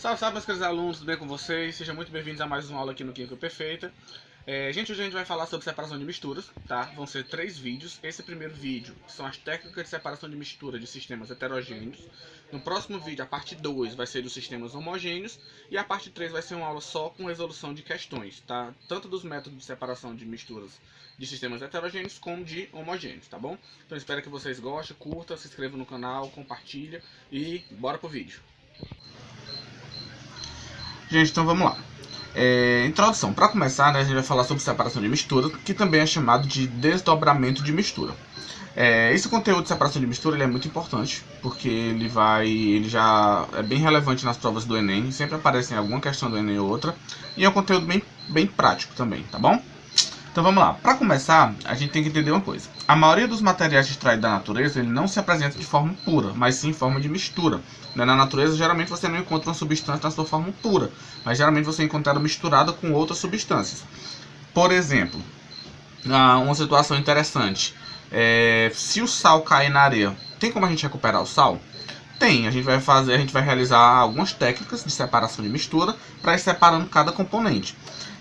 Salve, salve, meus queridos alunos, tudo bem com vocês? Sejam muito bem-vindos a mais uma aula aqui no Química Perfeita. Gente, hoje a gente vai falar sobre separação de misturas, tá? Vão ser 3 vídeos. Esse primeiro vídeo são as técnicas de separação de mistura de sistemas heterogêneos. No próximo vídeo, a parte 2 vai ser dos sistemas homogêneos. E a parte 3 vai ser uma aula só com resolução de questões, tá? Tanto dos métodos de separação de misturas de sistemas heterogêneos como de homogêneos, tá bom? Então espero que vocês gostem, curtam, se inscrevam no canal, compartilhem e bora pro vídeo. Gente, então vamos lá. Introdução. Para começar, né, a gente vai falar sobre separação de mistura, que também é chamado de desdobramento de mistura. Esse conteúdo de separação de mistura ele é muito importante, porque ele já é bem relevante nas provas do Enem, sempre aparece em alguma questão do Enem ou outra, e é um conteúdo bem prático também, tá bom? Então vamos lá. Para começar, a gente tem que entender uma coisa. A maioria dos materiais extraídos da natureza, ele não se apresenta de forma pura, mas sim em forma de mistura. Na natureza, geralmente você não encontra uma substância na sua forma pura, mas geralmente você encontra ela misturada com outras substâncias. Por exemplo, uma situação interessante. Se o sal cair na areia, tem como a gente recuperar o sal? Tem, a gente vai realizar algumas técnicas de separação de mistura para ir separando cada componente.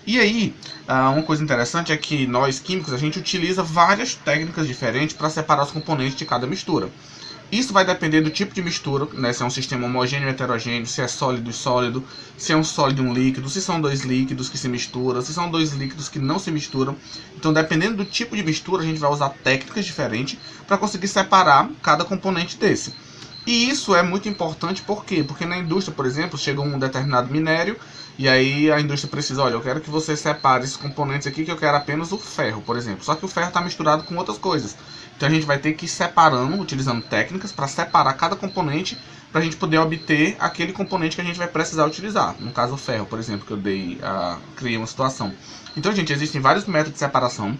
E aí, uma coisa interessante é que nós químicos, a gente utiliza várias técnicas diferentes para separar os componentes de cada mistura. Isso vai depender do tipo de mistura, né? Se é um sistema homogêneo ou heterogêneo, se é sólido e sólido, se é um sólido e um líquido, se são dois líquidos que se misturam, se são dois líquidos que não se misturam. Então, dependendo do tipo de mistura, a gente vai usar técnicas diferentes para conseguir separar cada componente desse. E isso é muito importante, por quê? Porque na indústria, por exemplo, chega um determinado minério e aí a indústria precisa, olha, eu quero que você separe esses componentes aqui, que eu quero apenas o ferro, por exemplo. Só que o ferro está misturado com outras coisas. Então a gente vai ter que ir separando, utilizando técnicas para separar cada componente, para a gente poder obter aquele componente que a gente vai precisar utilizar. No caso o ferro, por exemplo, que eu criei uma situação. Então, gente, existem vários métodos de separação.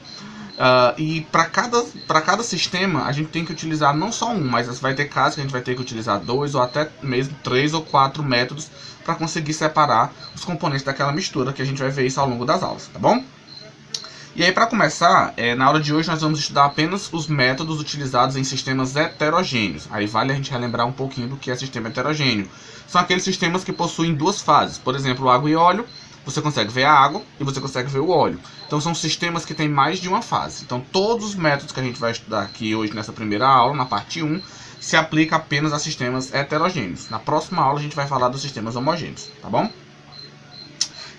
E para cada sistema a gente tem que utilizar não só um, mas vai ter casos que a gente vai ter que utilizar 2 ou até mesmo 3 ou 4 métodos para conseguir separar os componentes daquela mistura, que a gente vai ver isso ao longo das aulas, tá bom? E aí, para começar, na aula de hoje nós vamos estudar apenas os métodos utilizados em sistemas heterogêneos. Aí vale a gente relembrar um pouquinho do que é sistema heterogêneo. São aqueles sistemas que possuem duas fases, por exemplo, água e óleo. Você consegue ver a água e você consegue ver o óleo. Então são sistemas que têm mais de uma fase. Então todos os métodos que a gente vai estudar aqui hoje nessa primeira aula, na parte 1, se aplica apenas a sistemas heterogêneos. Na próxima aula a gente vai falar dos sistemas homogêneos, tá bom?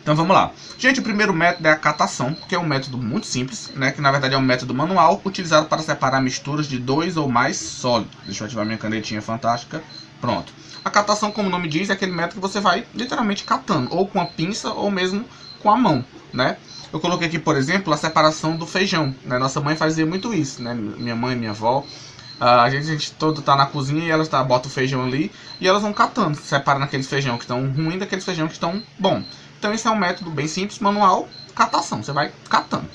Então vamos lá. Gente, o primeiro método é a catação, que é um método muito simples, né, que na verdade é um método manual utilizado para separar misturas de 2 ou mais sólidos. Deixa eu ativar minha canetinha fantástica. Pronto. A catação, como o nome diz, é aquele método que você vai literalmente catando, ou com a pinça ou mesmo com a mão, né? Eu coloquei aqui, por exemplo, a separação do feijão, né? Nossa mãe fazia muito isso, né? Minha mãe, minha avó. A gente todo tá na cozinha e elas botam o feijão ali e elas vão catando, separando aqueles feijão que estão ruins daqueles feijão que estão bom. Então esse é um método bem simples, manual, catação. Você vai catando,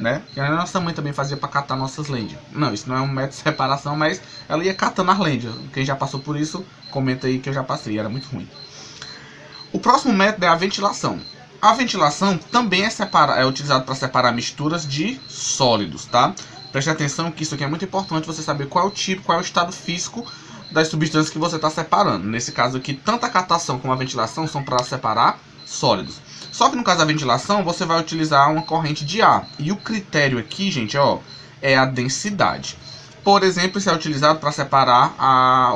né? E a nossa mãe também fazia para catar nossas lendas. Não, isso não é um método de separação, mas ela ia catando as lendas. Quem já passou por isso, comenta aí que eu já passei, era muito ruim. O próximo método é a ventilação. A ventilação também é utilizado para separar misturas de sólidos, tá? Preste atenção que isso aqui é muito importante, você saber qual é o tipo, qual é o estado físico das substâncias que você está separando. Nesse caso aqui, tanto a catação como a ventilação são para separar sólidos. Só que no caso da ventilação, você vai utilizar uma corrente de ar. E o critério aqui, gente, ó, é a densidade. Por exemplo, isso é utilizado para separar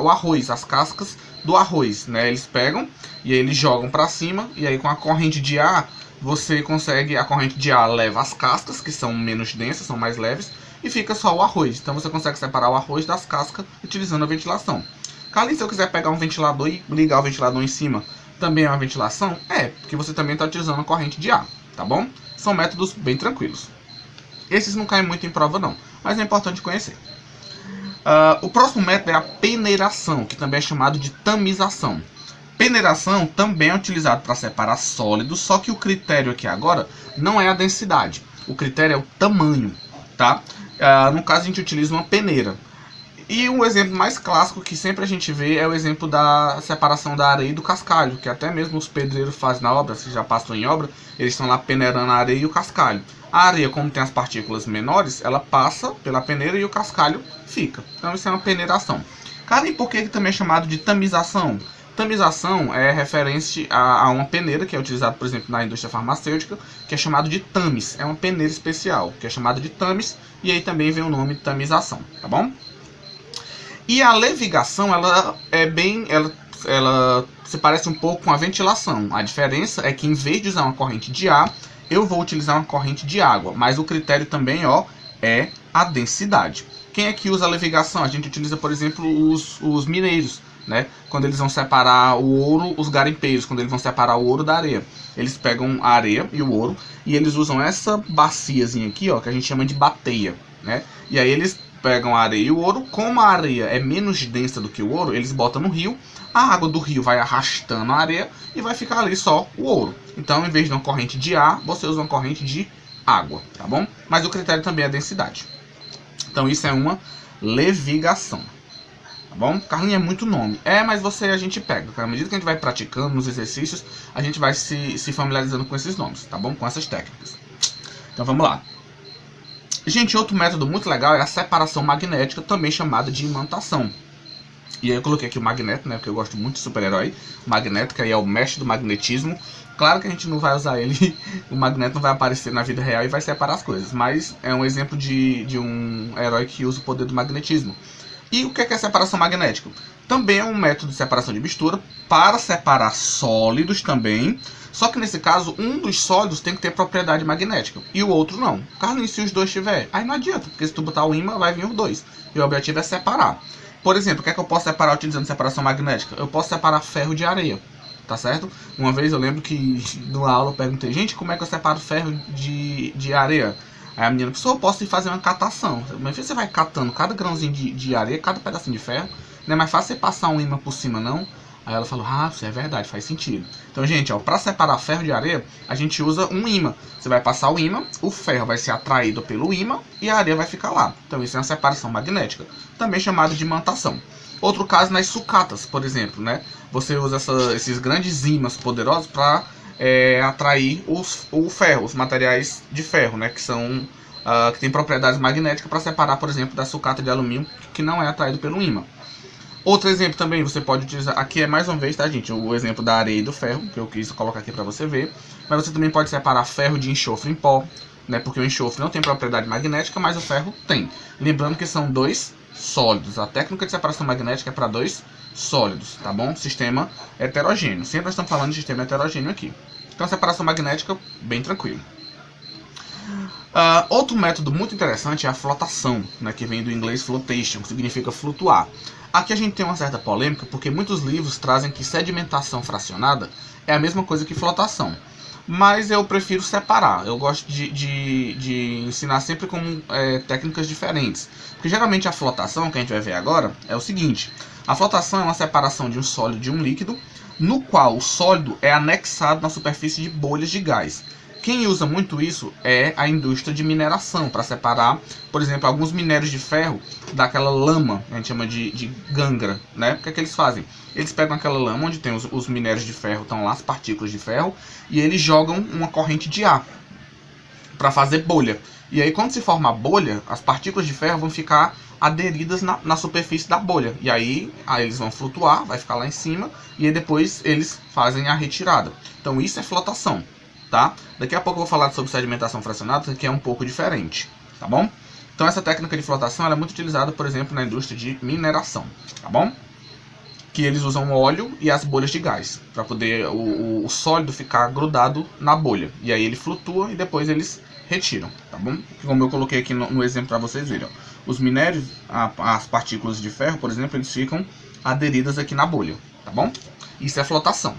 o arroz, as cascas do arroz, né? Eles pegam e aí eles jogam para cima e aí com a corrente de ar, você consegue, a corrente de ar leva as cascas, que são menos densas, são mais leves, e fica só o arroz. Então você consegue separar o arroz das cascas utilizando a ventilação. Caso se eu quiser pegar um ventilador e ligar o ventilador em cima, também é uma ventilação? Porque você também está utilizando a corrente de ar, tá bom? São métodos bem tranquilos. Esses não caem muito em prova não, mas é importante conhecer. O próximo método é a peneiração, que também é chamado de tamização. Peneiração também é utilizado para separar sólidos, só que o critério aqui agora não é a densidade. O critério é o tamanho, tá? No caso a gente utiliza uma peneira. E um exemplo mais clássico que sempre a gente vê é o exemplo da separação da areia e do cascalho, que até mesmo os pedreiros fazem na obra, se já passou em obra, eles estão lá peneirando a areia e o cascalho. A areia, como tem as partículas menores, ela passa pela peneira e o cascalho fica. Então isso é uma peneiração. Cara, e por que também é chamado de tamização? Tamização é referente a uma peneira que é utilizada, por exemplo, na indústria farmacêutica, que é chamado de tamis. É uma peneira especial, que é chamada de tamis, e aí também vem o nome de tamização, tá bom? E a levigação, ela é bem... Ela se parece um pouco com a ventilação. A diferença é que em vez de usar uma corrente de ar, eu vou utilizar uma corrente de água. Mas o critério também, ó, é a densidade. Quem é que usa a levigação? A gente utiliza, por exemplo, os mineiros, né? Quando eles vão separar o ouro, os garimpeiros, quando eles vão separar o ouro da areia. Eles pegam a areia e o ouro e eles usam essa baciazinha aqui, ó, que a gente chama de bateia, né? E aí eles pegam a areia e o ouro. Como a areia é menos densa do que o ouro, eles botam no rio. A água do rio vai arrastando a areia e vai ficar ali só o ouro. Então, em vez de uma corrente de ar, você usa uma corrente de água, tá bom? Mas o critério também é a densidade. Então, isso é uma levigação, tá bom? Carlinhos, é muito nome. Mas a gente pega. À medida que a gente vai praticando nos exercícios, a gente vai se familiarizando com esses nomes, tá bom? Com essas técnicas. Então, vamos lá. Gente, outro método muito legal é a separação magnética, também chamada de imantação. E aí eu coloquei aqui o Magneto, né, porque eu gosto muito de super-herói. O Magneto, que aí é o mestre do magnetismo. Claro que a gente não vai usar ele, o Magneto não vai aparecer na vida real e vai separar as coisas. Mas é um exemplo de um herói que usa o poder do magnetismo. E o que é separação magnética? Também é um método de separação de mistura para separar sólidos também. Só que nesse caso, um dos sólidos tem que ter propriedade magnética e o outro não. Carlinhos, se os dois tiver, aí não adianta, porque se tu botar o ímã, vai vir os dois. E o objetivo é separar. Por exemplo, o que é que eu posso separar utilizando separação magnética? Eu posso separar ferro de areia, tá certo? Uma vez eu lembro que numa aula eu perguntei, gente, como é que eu separo ferro de areia? Aí a menina pensou, eu posso fazer uma catação. Mas você vai catando cada grãozinho de areia, cada pedacinho de ferro. Não é mais fácil você passar um ímã por cima, não? Aí ela falou, isso é verdade, faz sentido. Então, gente, ó, para separar ferro de areia, a gente usa um ímã. Você vai passar o ímã, o ferro vai ser atraído pelo ímã e a areia vai ficar lá. Então, isso é uma separação magnética, também chamada de imantação. Outro caso nas sucatas, por exemplo, né? Você usa esses grandes ímãs poderosos para atrair o ferro, os materiais de ferro, né? Que tem propriedades magnéticas para separar, por exemplo, da sucata de alumínio, que não é atraído pelo ímã. Outro exemplo também você pode utilizar, aqui é mais uma vez, tá, gente, o exemplo da areia e do ferro, que eu quis colocar aqui para você ver. Mas você também pode separar ferro de enxofre em pó, né, porque o enxofre não tem propriedade magnética, mas o ferro tem. Lembrando que são dois sólidos. A técnica de separação magnética é para dois sólidos, tá bom? Sistema heterogêneo. Sempre nós estamos falando de sistema heterogêneo aqui. Então, separação magnética, bem tranquilo. Outro método muito interessante é a flotação, né, que vem do inglês flotation, que significa flutuar. Aqui a gente tem uma certa polêmica, porque muitos livros trazem que sedimentação fracionada é a mesma coisa que flotação. Mas eu prefiro separar, eu gosto de ensinar sempre com técnicas diferentes. Porque geralmente a flotação, que a gente vai ver agora, é o seguinte. A flotação é uma separação de um sólido de um líquido, no qual o sólido é anexado na superfície de bolhas de gás. Quem usa muito isso é a indústria de mineração, para separar, por exemplo, alguns minérios de ferro daquela lama, a gente chama de gângra, né? O que é que eles fazem? Eles pegam aquela lama onde tem os minérios de ferro, estão lá, as partículas de ferro, e eles jogam uma corrente de ar para fazer bolha. E aí, quando se forma a bolha, as partículas de ferro vão ficar aderidas na superfície da bolha. E aí eles vão flutuar, vai ficar lá em cima, e aí depois eles fazem a retirada. Então isso é flotação. Tá? Daqui a pouco eu vou falar sobre sedimentação fracionada, que é um pouco diferente, tá bom? Então essa técnica de flotação ela é muito utilizada, por exemplo, na indústria de mineração, tá bom? Que eles usam óleo e as bolhas de gás, para poder o sólido ficar grudado na bolha. E aí ele flutua e depois eles retiram, tá bom? Como eu coloquei aqui no exemplo para vocês verem, ó. Os minérios, as partículas de ferro, por exemplo, eles ficam aderidas aqui na bolha, tá bom? Isso é flotação.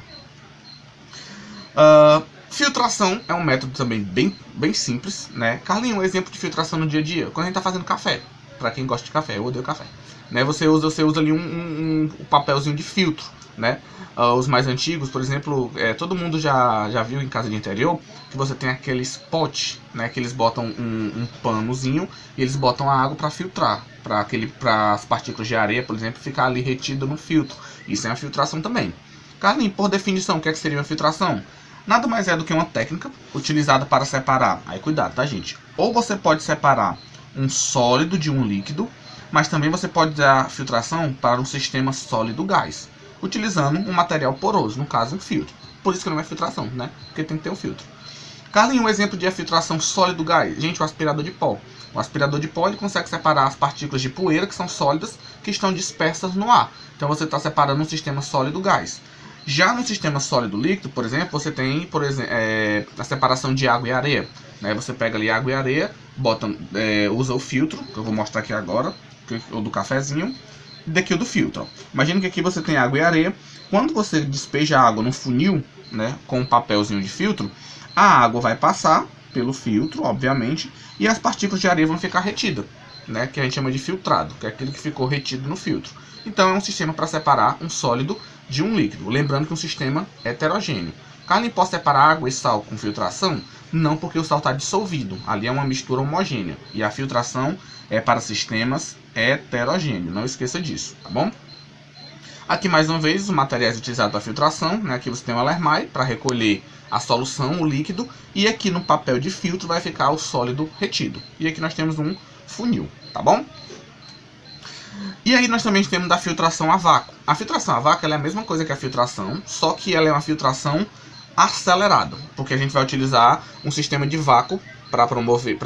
Filtração é um método também bem simples, né? Carlinhos, um exemplo de filtração no dia a dia, quando a gente está fazendo café. Para quem gosta de café, eu odeio café. Né? Você usa ali um papelzinho de filtro, né? Os mais antigos, por exemplo, todo mundo já viu em casa de interior que você tem aqueles potes, né? Que eles botam um panozinho e eles botam a água para filtrar, para as partículas de areia, por exemplo, ficar ali retido no filtro. Isso é uma filtração também. Carlinhos, por definição, o que seria uma filtração? Nada mais é do que uma técnica utilizada para separar, aí cuidado, tá, gente? Ou você pode separar um sólido de um líquido, mas também você pode dar filtração para um sistema sólido gás. utilizando um material poroso, no caso um filtro. Por isso que não é filtração, né? Porque tem que ter um filtro. Carlinhos, um exemplo de filtração sólido-gás. Gente, o aspirador de pó. O aspirador de pó ele consegue separar as partículas de poeira, que são sólidas, que estão dispersas no ar. Então você está separando um sistema sólido-gás. Já no sistema sólido-líquido, por exemplo, você tem a separação de água e areia. Né? Você pega ali água e areia, usa o filtro, que eu vou mostrar aqui agora, o do cafezinho, e daqui o do filtro. Imagina que aqui você tem água e areia. Quando você despeja a água no funil, né, com um papelzinho de filtro, a água vai passar pelo filtro, obviamente, e as partículas de areia vão ficar retidas, né, que a gente chama de filtrado, que é aquele que ficou retido no filtro. Então é um sistema para separar um sólido de um líquido. Lembrando que é um sistema heterogêneo. Carlinhos, pode separar água e sal com filtração? Não, porque o sal está dissolvido. Ali é uma mistura homogênea. E a filtração é para sistemas heterogêneos. Não esqueça disso, tá bom? Aqui mais uma vez os materiais utilizados para filtração, né? Aqui você tem o alermai para recolher a solução, o líquido, e aqui no papel de filtro vai ficar o sólido retido. E aqui nós temos um funil, tá bom? E aí nós também temos da filtração a vácuo. A filtração a vácuo ela é a mesma coisa que a filtração, só que ela é uma filtração acelerada, porque a gente vai utilizar um sistema de vácuo para promover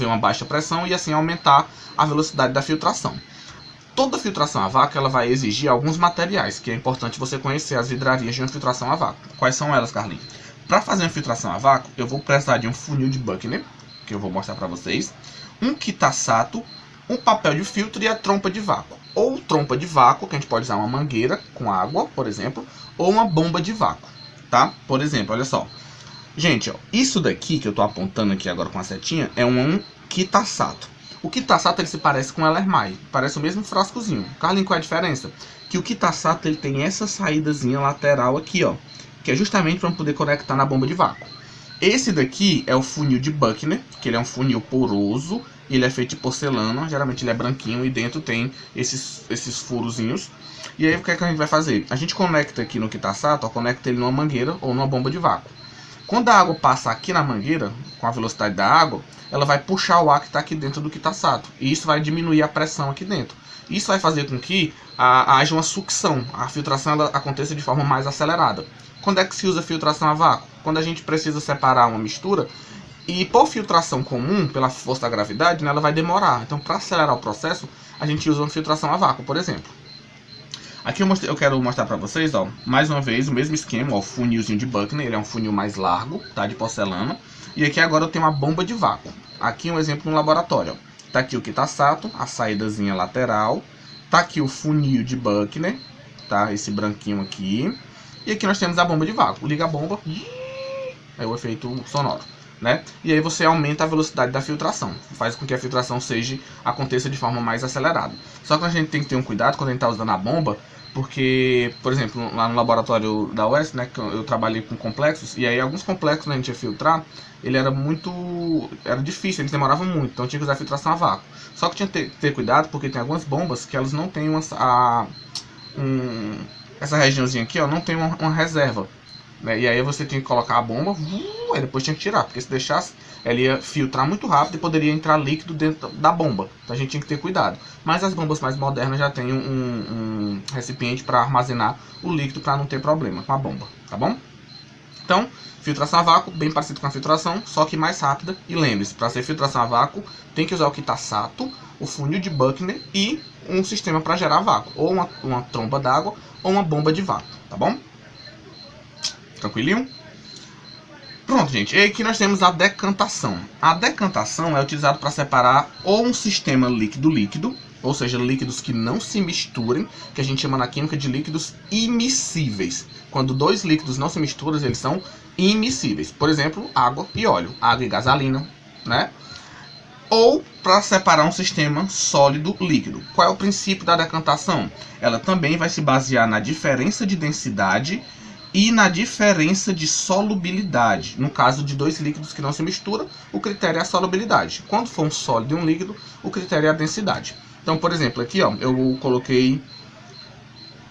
uma baixa pressão e assim aumentar a velocidade da filtração. Toda filtração a vácuo ela vai exigir alguns materiais, que é importante você conhecer as vidrarias de uma filtração a vácuo. Quais são elas, Carlinhos? Para fazer uma filtração a vácuo, eu vou precisar de um funil de Buchner, que eu vou mostrar para vocês, um Kitasato, um papel de filtro e a trompa de vácuo. Ou trompa de vácuo, que a gente pode usar uma mangueira com água, por exemplo, ou uma bomba de vácuo, tá? Por exemplo, olha só. Gente, ó, isso daqui que eu estou apontando aqui agora com a setinha é um Kitasato. O Kitasato ele se parece com o Alermai, parece o mesmo frascozinho. Carlinhos, qual é a diferença? Que o Kitasato ele tem essa saídazinha lateral aqui, ó, que é justamente para poder conectar na bomba de vácuo. Esse daqui é o funil de Buchner, que ele é um funil poroso, ele é feito de porcelana, geralmente ele é branquinho e dentro tem esses furozinhos. E aí o que é que a gente vai fazer? A gente conecta aqui no Kitasato, conecta ele numa mangueira ou numa bomba de vácuo. Quando a água passa aqui na mangueira, com a velocidade da água, ela vai puxar o ar que está aqui dentro do Kitasato. E isso vai diminuir a pressão aqui dentro. Isso vai fazer com que haja uma sucção, a filtração ela aconteça de forma mais acelerada. Quando é que se usa filtração a vácuo? Quando a gente precisa separar uma mistura, e por filtração comum, pela força da gravidade, né, ela vai demorar. Então, para acelerar o processo, a gente usa uma filtração a vácuo, por exemplo. Aqui eu quero mostrar para vocês, ó, mais uma vez, o mesmo esquema, ó, o funilzinho de Buchner, ele é um funil mais largo, tá, de porcelana. E aqui agora eu tenho uma bomba de vácuo. Aqui um exemplo no laboratório, ó. Tá aqui o Kitasato, a saídazinha lateral. Tá aqui o funil de Buchner, tá, esse branquinho aqui. E aqui nós temos a bomba de vácuo. Liga a bomba, é o efeito sonoro, né? E aí você aumenta a velocidade da filtração, faz com que a filtração aconteça de forma mais acelerada. Só que a gente tem que ter um cuidado quando a gente está usando a bomba, porque, por exemplo, lá no laboratório da UES, né, eu trabalhei com complexos, e aí alguns complexos a gente ia filtrar, ele era difícil, eles demoravam muito, então tinha que usar filtração a vácuo. Só que tinha que ter cuidado, porque tem algumas bombas que elas não têm essa regiãozinha aqui, ó, não tem uma reserva. E aí você tem que colocar a bomba, aí depois tinha que tirar, porque se deixasse, ela ia filtrar muito rápido e poderia entrar líquido dentro da bomba. Então a gente tinha que ter cuidado. Mas as bombas mais modernas já tem um recipiente para armazenar o líquido para não ter problema com a bomba, tá bom? Então, filtração a vácuo, bem parecido com a filtração, só que mais rápida. E lembre-se, para ser filtração a vácuo, tem que usar o Kitasato, o funil de Buchner e um sistema para gerar vácuo, ou uma tromba d'água ou uma bomba de vácuo, tá bom? Tranquilinho? Pronto, gente. E aqui nós temos a decantação. A decantação é utilizada para separar ou um sistema líquido-líquido, ou seja, líquidos que não se misturem, que a gente chama na química de líquidos immiscíveis. Quando dois líquidos não se misturam, eles são immiscíveis. Por exemplo, água e óleo, água e gasolina, né? Ou para separar um sistema sólido-líquido. Qual é o princípio da decantação? Ela também vai se basear na diferença de densidade e na diferença de solubilidade. No caso de dois líquidos que não se misturam, o critério é a solubilidade. Quando for um sólido e um líquido, o critério é a densidade. Então, por exemplo, aqui ó, eu coloquei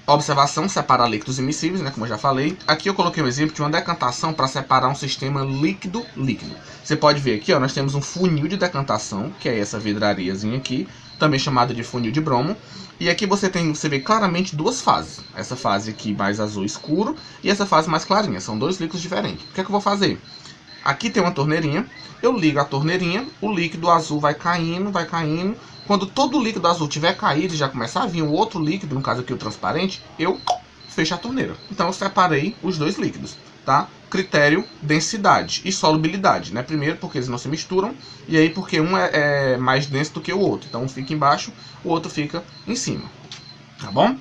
observação, separar líquidos immiscíveis, né, como eu já falei. Aqui eu coloquei um exemplo de uma decantação para separar um sistema líquido-líquido. Você pode ver aqui, ó, nós temos um funil de decantação, que é essa vidrariazinha aqui, também chamada de funil de bromo. E aqui você vê claramente duas fases. Essa fase aqui mais azul escuro e essa fase mais clarinha. São dois líquidos diferentes. O que é que eu vou fazer? Aqui tem uma torneirinha, eu ligo a torneirinha, o líquido azul vai caindo, vai caindo. Quando todo o líquido azul tiver caído e já começar a vir um outro líquido, no caso aqui o transparente, eu fecho a torneira. Então eu separei os dois líquidos, tá? Critério densidade e solubilidade, né? Primeiro porque eles não se misturam, e aí porque um é mais denso do que o outro. Então um fica embaixo, o outro fica em cima, tá bom?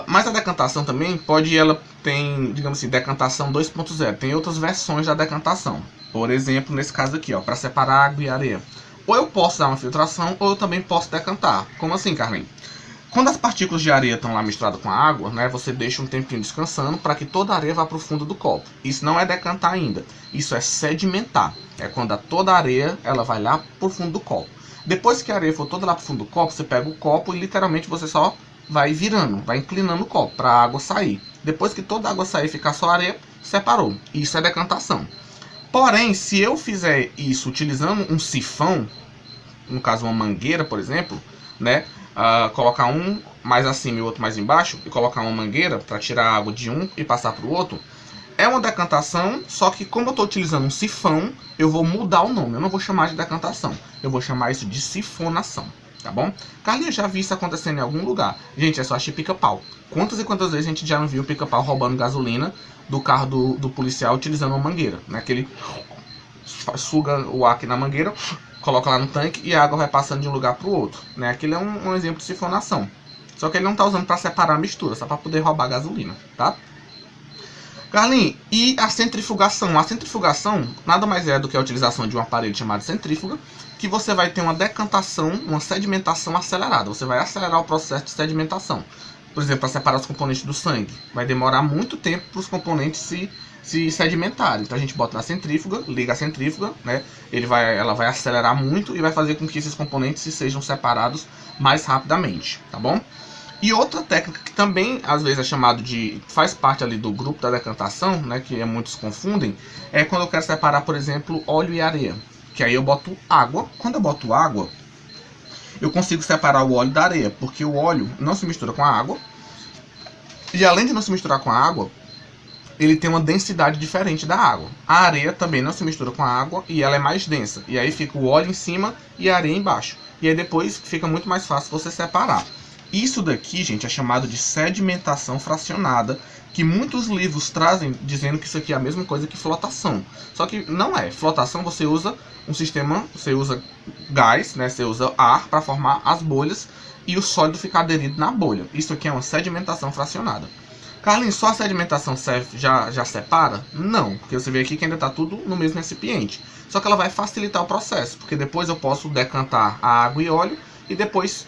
Mas a decantação também ela tem, digamos assim, decantação 2.0. Tem outras versões da decantação. Por exemplo, nesse caso aqui, ó, para separar água e areia. Ou eu posso dar uma filtração, ou eu também posso decantar. Como assim, Carlinhos? Quando as partículas de areia estão lá misturadas com a água, né, você deixa um tempinho descansando para que toda a areia vá para o fundo do copo. Isso não é decantar ainda. Isso é sedimentar. É quando toda a areia ela vai lá para o fundo do copo. Depois que a areia for toda lá para o fundo do copo, você pega o copo e literalmente você só vai virando, vai inclinando o copo para a água sair. Depois que toda a água sair e ficar só areia, separou. Isso é decantação. Porém, se eu fizer isso utilizando um sifão, no caso uma mangueira, por exemplo, né, colocar um mais acima e o outro mais embaixo, e colocar uma mangueira para tirar a água de um e passar para o outro, é uma decantação, só que como eu estou utilizando um sifão, eu vou mudar o nome. Eu não vou chamar de decantação, eu vou chamar isso de sifonação. Tá bom? Carlinhos, já vi isso acontecendo em algum lugar. Gente, é só achar pica-pau. Quantas e quantas vezes a gente já não viu o pica-pau roubando gasolina do carro do policial utilizando uma mangueira, né? Que ele suga o ar aqui na mangueira, coloca lá no tanque e a água vai passando de um lugar para o outro, né? Aquilo é um exemplo de sifonação. Só que ele não está usando para separar a mistura, só para poder roubar gasolina, tá? Carlinhos, e a centrifugação? A centrifugação nada mais é do que a utilização de um aparelho chamado centrífuga, que você vai ter uma decantação, uma sedimentação acelerada. Você vai acelerar o processo de sedimentação. Por exemplo, para separar os componentes do sangue. Vai demorar muito tempo para os componentes se sedimentarem. Então a gente bota na centrífuga, liga a centrífuga, né? Ela vai acelerar muito e vai fazer com que esses componentes sejam separados mais rapidamente, tá bom? E outra técnica que também às vezes é chamado de, faz parte ali do grupo da decantação, né, que muitos confundem, é quando eu quero separar, por exemplo, óleo e areia. Que aí eu boto água. Quando eu boto água, eu consigo separar o óleo da areia, porque o óleo não se mistura com a água. E além de não se misturar com a água, ele tem uma densidade diferente da água. A areia também não se mistura com a água e ela é mais densa. E aí fica o óleo em cima e a areia embaixo. E aí depois fica muito mais fácil você separar. Isso daqui, gente, é chamado de sedimentação fracionada, que muitos livros trazem dizendo que isso aqui é a mesma coisa que flotação. Só que não é. Flotação você usa um sistema, você usa gás, né? Você usa ar para formar as bolhas e o sólido ficar aderido na bolha. Isso aqui é uma sedimentação fracionada. Carlinhos, só a sedimentação já separa? Não, porque você vê aqui que ainda está tudo no mesmo recipiente. Só que ela vai facilitar o processo, porque depois eu posso decantar a água e óleo e depois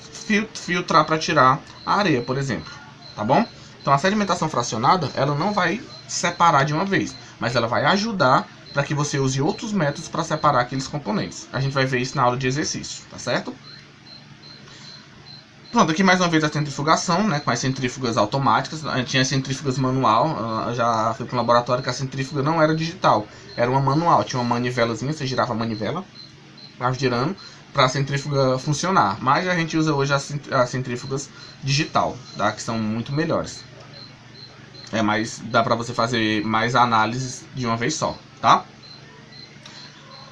filtrar para tirar a areia, por exemplo, tá bom? Então a sedimentação fracionada, ela não vai separar de uma vez, mas ela vai ajudar para que você use outros métodos para separar aqueles componentes. A gente vai ver isso na aula de exercício, tá certo? Pronto, aqui mais uma vez a centrifugação, né, com as centrífugas automáticas. A gente tinha centrífugas manual, já fui para um laboratório que a centrífuga não era digital, era uma manual, tinha uma manivelazinha, você girava a manivela, estava girando, para a centrífuga funcionar. Mas a gente usa hoje as centrífugas digital, tá? Que são muito melhores. Mas dá para você fazer mais análises de uma vez só, tá?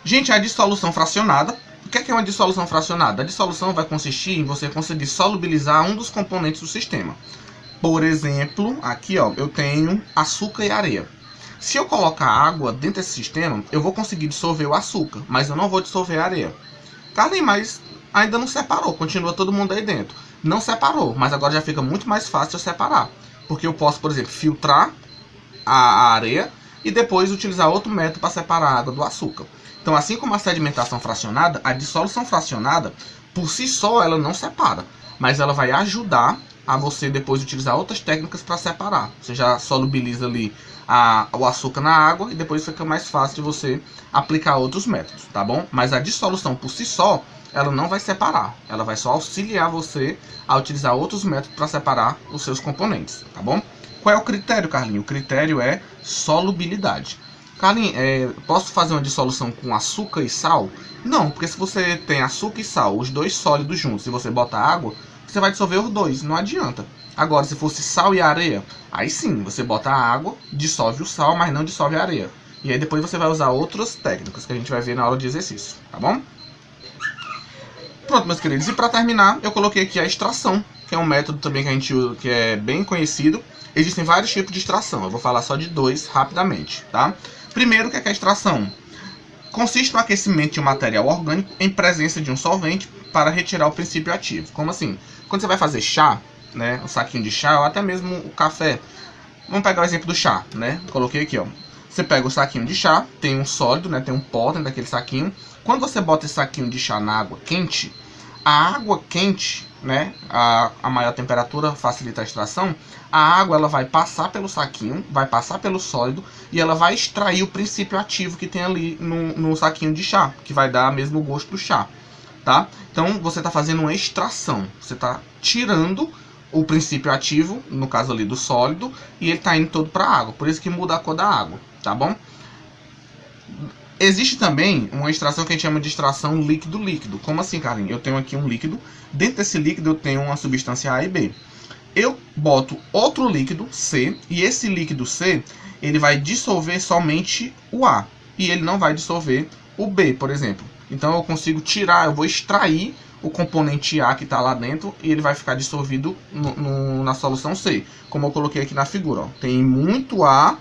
Gente, a dissolução fracionada. O que é uma dissolução fracionada? A dissolução vai consistir em você conseguir solubilizar um dos componentes do sistema. Por exemplo, aqui ó, eu tenho açúcar e areia. Se eu colocar água dentro desse sistema, eu vou conseguir dissolver o açúcar, mas eu não vou dissolver a areia. Carlinhos, mas ainda não separou, continua todo mundo aí dentro. Não separou, mas agora já fica muito mais fácil eu separar. Porque eu posso, por exemplo, filtrar a areia e depois utilizar outro método para separar a água do açúcar. Então, assim como a sedimentação fracionada, a dissolução fracionada, por si só, ela não separa. Mas ela vai ajudar a você depois utilizar outras técnicas para separar. Você já solubiliza ali o açúcar na água e depois fica mais fácil de você aplicar outros métodos, tá bom? Mas a dissolução por si só, ela não vai separar. Ela vai só auxiliar você a utilizar outros métodos para separar os seus componentes, tá bom? Qual é o critério, Carlinhos? O critério é solubilidade. Carlinhos, posso fazer uma dissolução com açúcar e sal? Não, porque se você tem açúcar e sal, os dois sólidos juntos, e você bota água, você vai dissolver os dois, não adianta. Agora, se fosse sal e areia, aí sim, você bota a água, dissolve o sal, mas não dissolve a areia. E aí depois você vai usar outras técnicas que a gente vai ver na aula de exercício, tá bom? Pronto, meus queridos, e para terminar, eu coloquei aqui a extração, que é um método também que a gente usa, que é bem conhecido. Existem vários tipos de extração, eu vou falar só de dois rapidamente, tá? Primeiro, o que é a extração? Consiste no aquecimento de um material orgânico em presença de um solvente para retirar o princípio ativo. Como assim? Quando você vai fazer chá, né, um saquinho de chá, ou até mesmo o café. Vamos pegar o exemplo do chá, né? Coloquei aqui, ó. Você pega o saquinho de chá, tem um sólido, né, tem um pó dentro daquele saquinho. Quando você bota esse saquinho de chá na água quente, a água quente, né, a maior temperatura facilita a extração. A água ela vai passar pelo saquinho, vai passar pelo sólido e ela vai extrair o princípio ativo que tem ali no saquinho de chá, que vai dar mesmo o gosto do chá, tá? Então você está fazendo uma extração, você está tirando o princípio ativo, no caso ali do sólido, e ele está indo todo para a água, por isso que muda a cor da água, tá bom? Existe também uma extração que a gente chama de extração líquido-líquido. Como assim, Carlinhos? Eu tenho aqui um líquido, dentro desse líquido eu tenho uma substância A e B. Eu boto outro líquido, C, e esse líquido C, ele vai dissolver somente o A, e ele não vai dissolver o B, por exemplo. Então eu consigo tirar, eu vou extrair o componente A que está lá dentro, e ele vai ficar dissolvido na solução C, como eu coloquei aqui na figura. Ó. Tem muito A,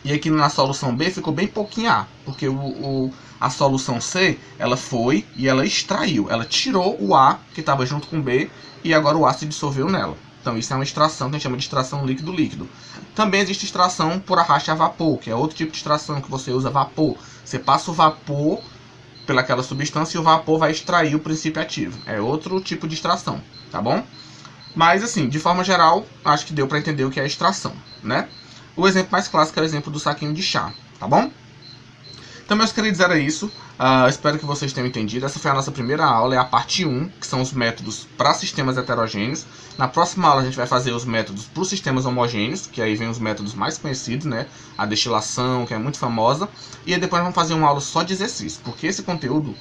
e aqui na solução B ficou bem pouquinho A, porque a solução C, ela foi e ela extraiu, ela tirou o A que estava junto com o B e agora o A se dissolveu nela. Então isso é uma extração que a gente chama de extração líquido-líquido. Também existe extração por arraste a vapor, que é outro tipo de extração que você usa vapor. Você passa o vapor pelaquela substância e o vapor vai extrair o princípio ativo. É outro tipo de extração, tá bom? Mas assim, de forma geral, acho que deu para entender o que é extração, né? O exemplo mais clássico é o exemplo do saquinho de chá, tá bom? Então, meus queridos, era isso. Espero que vocês tenham entendido. Essa foi a nossa primeira aula, é a parte 1, que são os métodos para sistemas heterogêneos. Na próxima aula a gente vai fazer os métodos para os sistemas homogêneos, que aí vem os métodos mais conhecidos, né? A destilação, que é muito famosa. E aí depois vamos fazer uma aula só de exercício, porque esse conteúdo,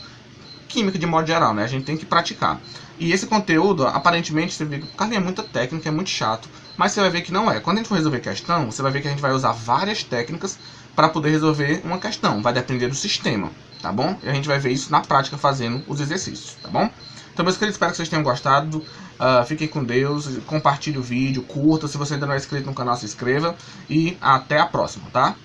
química de modo geral, né? A gente tem que praticar. E esse conteúdo, aparentemente, você vê que Carlinhos, é muita técnica, é muito chato. Mas você vai ver que não é. Quando a gente for resolver questão, você vai ver que a gente vai usar várias técnicas para poder resolver uma questão. Vai depender do sistema, tá bom? E a gente vai ver isso na prática fazendo os exercícios, tá bom? Então, meus queridos, espero que vocês tenham gostado. Fiquem com Deus, compartilhe o vídeo, curta. Se você ainda não é inscrito no canal, se inscreva. E até a próxima, tá?